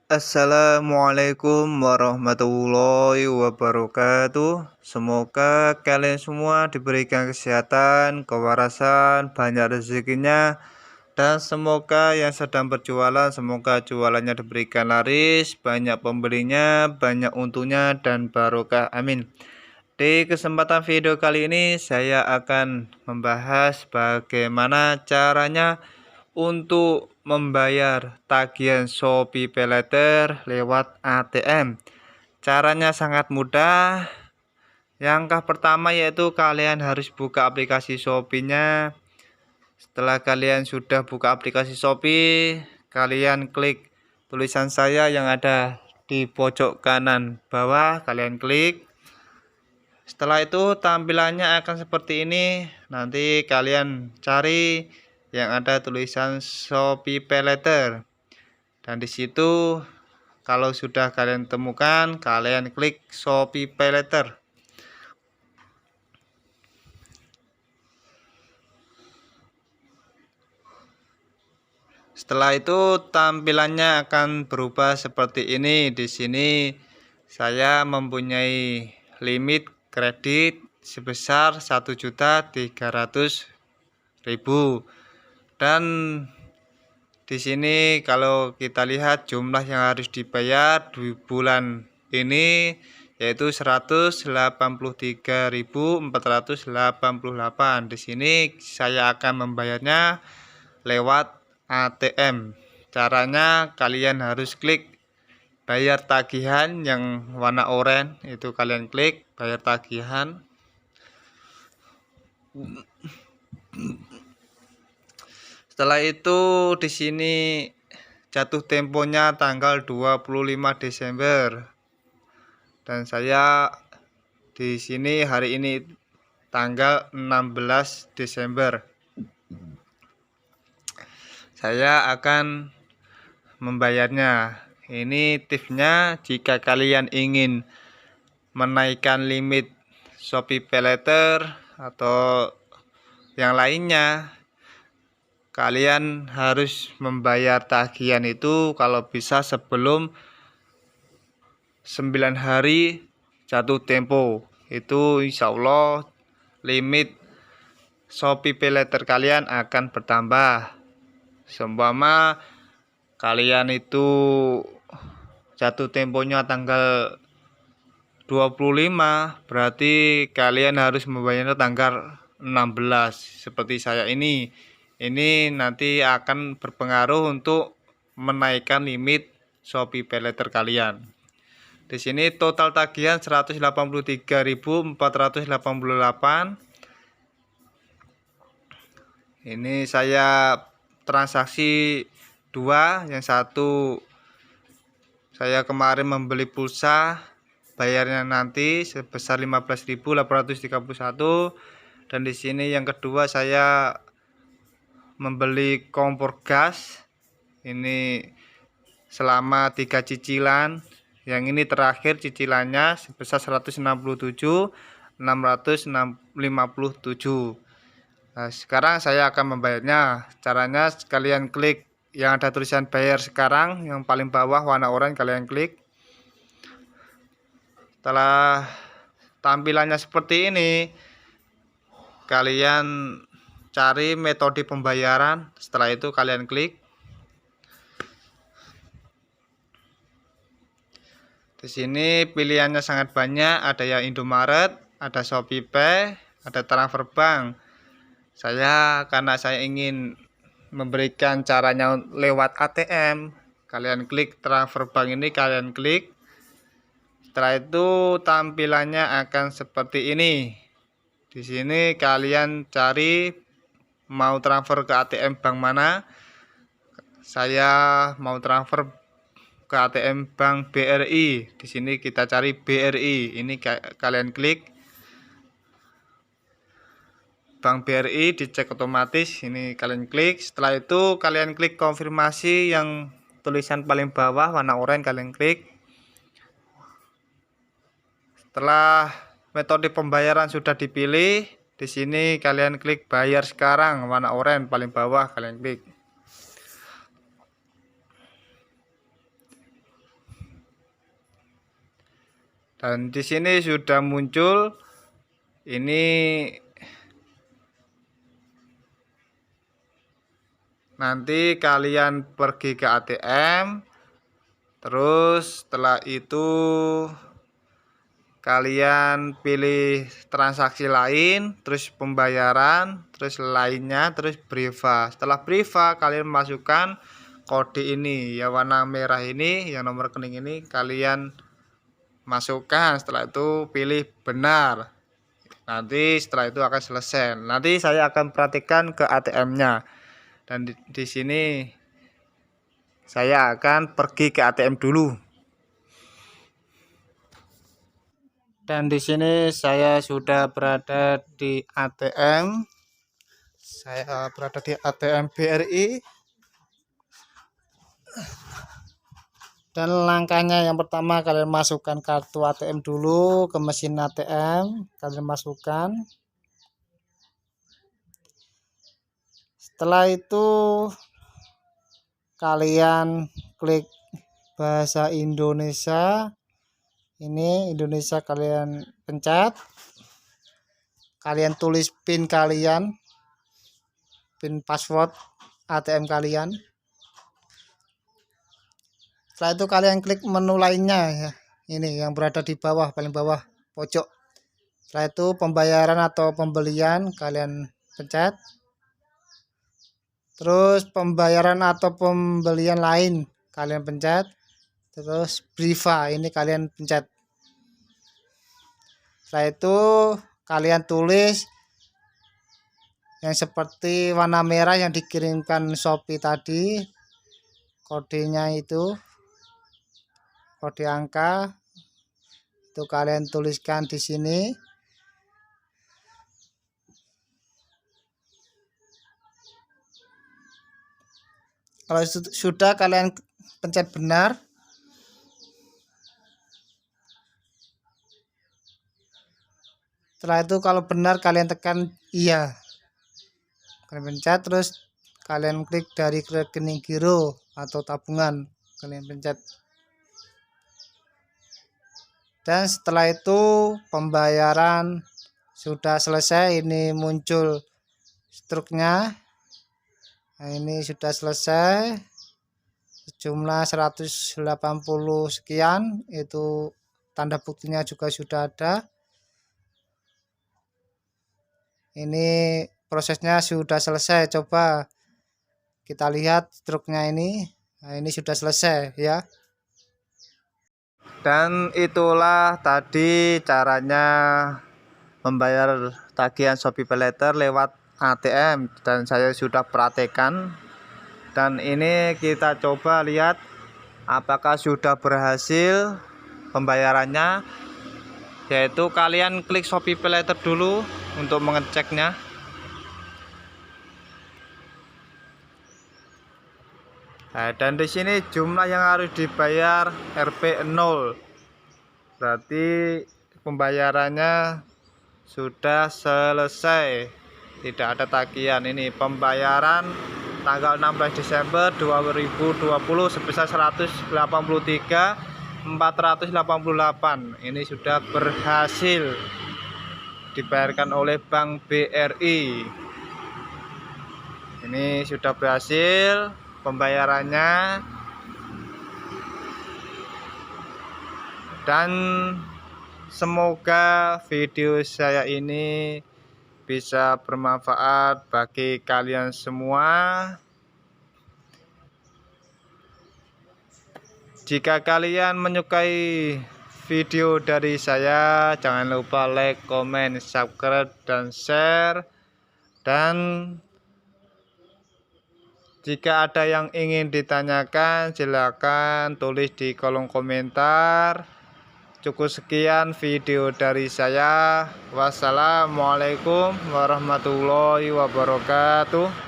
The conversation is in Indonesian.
Assalamualaikum warahmatullahi wabarakatuh. Semoga kalian semua diberikan kesehatan, kewarasan, banyak rezekinya, dan semoga yang sedang berjualan, semoga jualannya diberikan laris, banyak pembelinya, banyak untungnya, dan barokah. Amin. Di kesempatan video kali ini saya akan membahas bagaimana caranya untuk membayar tagihan Shopee Paylater lewat ATM. Caranya sangat mudah. Langkah pertama yaitu kalian harus buka aplikasi Shopee-nya. Setelah kalian sudah buka aplikasi Shopee, kalian klik tulisan saya yang ada di pojok kanan bawah, kalian klik. Setelah itu tampilannya akan seperti ini. Nanti kalian cari yang ada tulisan Shopee Paylater. Dan di situ kalau sudah kalian temukan, kalian klik Shopee Paylater. Setelah itu tampilannya akan berubah seperti ini. Di sini saya mempunyai limit kredit sebesar 1.300.000 dan di sini kalau kita lihat jumlah yang harus dibayar di bulan ini yaitu 183.488. Di sini saya akan membayarnya lewat ATM. Caranya kalian harus klik bayar tagihan yang warna oranye, itu kalian klik bayar tagihan. Setelah itu di sini jatuh temponya tanggal 25 Desember. Dan saya di sini hari ini tanggal 16 Desember. Saya akan membayarnya. Ini tipsnya, jika kalian ingin menaikkan limit Shopee Paylater atau yang lainnya, kalian harus membayar tagihan itu kalau bisa sebelum 9 hari jatuh tempo. Itu insya Allah limit Shopee Paylater kalian akan bertambah. Seumpama kalian itu jatuh temponya tanggal 25, berarti kalian harus membayarnya tanggal 16 seperti saya ini. Ini nanti akan berpengaruh untuk menaikkan limit Shopee Paylater kalian. Di sini total tagihan 183.488. Ini saya transaksi dua, yang satu saya kemarin membeli pulsa, bayarnya nanti sebesar 15.831, dan di sini yang kedua saya membeli kompor gas ini selama 3 cicilan. Yang ini terakhir cicilannya sebesar 167.657. Nah, sekarang saya akan membayarnya. Caranya kalian klik yang ada tulisan bayar sekarang yang paling bawah warna oranye, kalian klik. Setelah tampilannya seperti ini, kalian cari metode pembayaran. Setelah itu kalian klik. Di sini pilihannya sangat banyak, ada yang Indomaret, ada ShopeePay, ada transfer bank. Karena saya ingin memberikan caranya lewat ATM, kalian klik transfer bank ini, kalian klik. Setelah itu tampilannya akan seperti ini. Di sini kalian cari mau transfer ke ATM bank mana. Saya mau transfer ke ATM Bank BRI. Di sini kita cari BRI. Ini kalian klik. Bank BRI dicek otomatis. Ini kalian klik. Setelah itu kalian klik konfirmasi yang tulisan paling bawah warna oranye, kalian klik. Setelah metode pembayaran sudah dipilih, di sini kalian klik bayar sekarang warna oranye paling bawah, kalian klik. Dan di sini sudah muncul ini. Nanti kalian pergi ke ATM, terus setelah itu kalian pilih transaksi lain, terus pembayaran, terus lainnya, terus Briva. Setelah Briva kalian masukkan kode ini ya, warna merah ini, yang nomor rekening ini kalian masukkan. Setelah itu pilih benar. Nanti setelah itu akan selesai. Nanti saya akan perhatikan ke ATM-nya. Dan di sini saya akan pergi ke ATM dulu. Dan di sini saya sudah berada di ATM. Saya berada di ATM BRI. Dan langkahnya yang pertama, kalian masukkan kartu ATM dulu ke mesin ATM. Kalian masukkan. Setelah itu kalian klik bahasa Indonesia. Ini Indonesia kalian pencet. Kalian tulis PIN kalian, PIN password ATM kalian. Setelah itu kalian klik menu lainnya ya. Ini yang berada di bawah, paling bawah pojok. Setelah itu pembayaran atau pembelian kalian pencet. Terus pembayaran atau pembelian lain kalian pencet. Terus Briva ini kalian pencet. Setelah itu kalian tulis yang seperti warna merah yang dikirimkan Shopee tadi, kodenya itu, kode angka itu kalian tuliskan di sini. Kalau sudah kalian pencet benar. Setelah itu kalau benar kalian tekan iya. Kalian pencet, terus kalian klik dari rekening giro atau tabungan, kalian pencet. Dan setelah itu pembayaran sudah selesai. Ini muncul struknya. Nah, ini sudah selesai. Jumlah 180 sekian. Itu tanda buktinya juga sudah ada. Ini prosesnya sudah selesai. Coba kita lihat struknya ini. Nah, ini sudah selesai ya. Dan itulah tadi caranya membayar tagihan Shopee Paylater lewat ATM, dan saya sudah praktekkan. Dan ini kita coba lihat apakah sudah berhasil pembayarannya, yaitu kalian klik Shopee Paylater dulu untuk mengeceknya. Nah, dan di sini jumlah yang harus dibayar Rp0, berarti pembayarannya sudah selesai, tidak ada tagihan. Ini pembayaran tanggal 16 Desember 2020 sebesar 183.488. Ini sudah berhasil dibayarkan oleh Bank BRI. Ini sudah berhasil pembayarannya. Dan semoga video saya ini bisa bermanfaat bagi kalian semua. Jika kalian menyukai video dari saya, jangan lupa like, comment, subscribe, dan share. Dan jika ada yang ingin ditanyakan, silakan tulis di kolom komentar. Cukup sekian video dari saya. Wassalamualaikum warahmatullahi wabarakatuh.